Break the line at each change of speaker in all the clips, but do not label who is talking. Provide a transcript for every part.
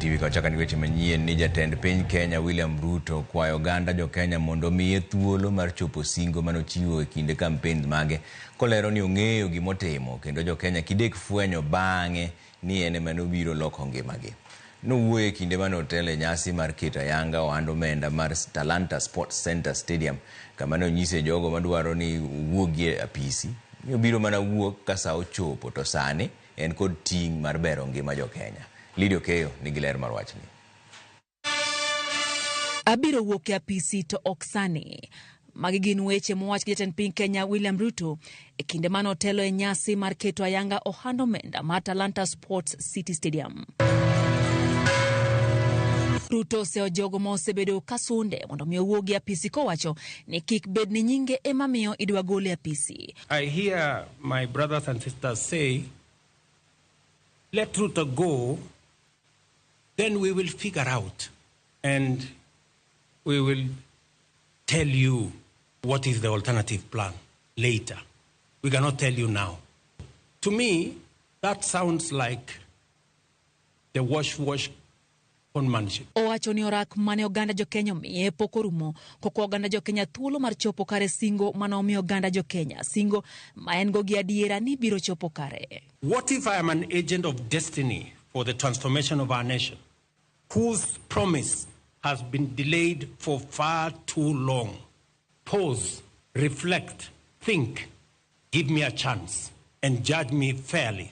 TV kwa chaka ni weche manyien ni jatend piny Kenya William Ruto kwayo ganda jo Kenya mondo miye thuolo mar chopo singo manochiwo e kinde campaign mage kolero ni ong'eyo gimotimo kendo jo Kenya kidek fwenyo bang'e ni ene manobiro loko ngimagi. Nowuoye kinde manotele nyasi mar keto ayanga ohand omenda mar Talanta Sports Center Stadium kama nonyise jogo madwaro ni wuogie apisi ni obiro mana wuok ka sa ochopo to sani en kod ting' mar bero ngima jo Kenya. Lidio Keyo nigi ler mar wachni.
Abiro wuok e apisi to ok sani. Magi gin weche mowach gi jatend piny Kenya William Ruto e kinde manotelo e nyasi mar keto ayanga ohand omenda mar Talanta Sports City Stadium. Ruto oseo jogo mosebedo kasunde mondo mi owuogi apisi kowacho ni kik bed ni nyinge ema miyo idwa gole apisi.
I hear my brothers and sisters say, let Ruto go, then we will figure out and we will tell you what is the alternative plan later. We cannot tell you now. To me, that sounds like the wash manship.
Owacho ni orak mane oganda jo Kenya miye poko rumo koko oganda jo Kenya thuolo mar chopo kare singo manomiyo oganda jo Kenya singo maengo gi adiera ni biro chopo kare.
What if I am an agent of destiny for the transformation of our nation, whose promise has been delayed for far too long? Pause, reflect, think, give me a chance and judge me fairly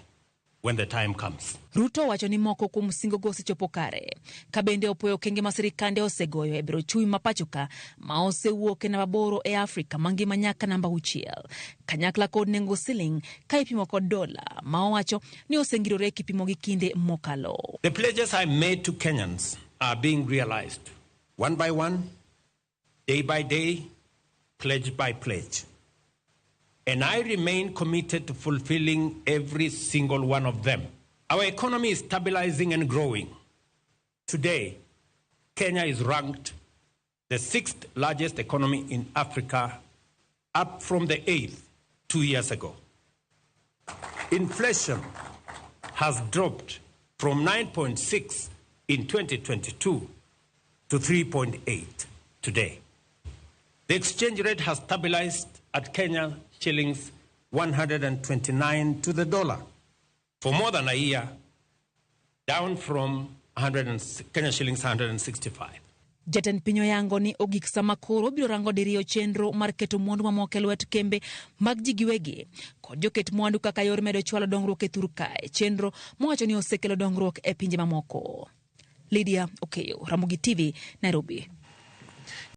when the time comes.
Ruto wacho ni moko kuom singo go osechopo kare. Kabende opoyo kenge ma sirikande osegoyo e biro chui mapachoka ma osewuok e namba boro e Afrika mangima nyaka namba 6. Kanyakla kod nengo siling ka ipimo kod dola ma owacho ni osengirore kipimo gi kinde mokalo.
The pledges I made to Kenyans are being realized one by one, day by day, pledge by pledge. And I remain committed to fulfilling every single one of them. Our economy is stabilizing and growing. Today, Kenya is ranked the 6th largest economy in Africa, up from the 8th 2 years ago. Inflation has dropped from 9.6 in 2022 to 3.8 today. The exchange rate has stabilized at Kenya shillings 129 to the dollar for more than a year, down from Kenya shillings 165.
Jatend pinyo yango ni ogik sama koro biro rango diriyo chenro mar keto mwandu mamoko e lwet kembe mag ji giwegi kod joket mwandu kaka yor medo chwalo dongruok e thur kae chenro mowacho ni osekelo dongruok e pinje mamoko. Lydia Okeyo, Ramogi TV, Nairobi.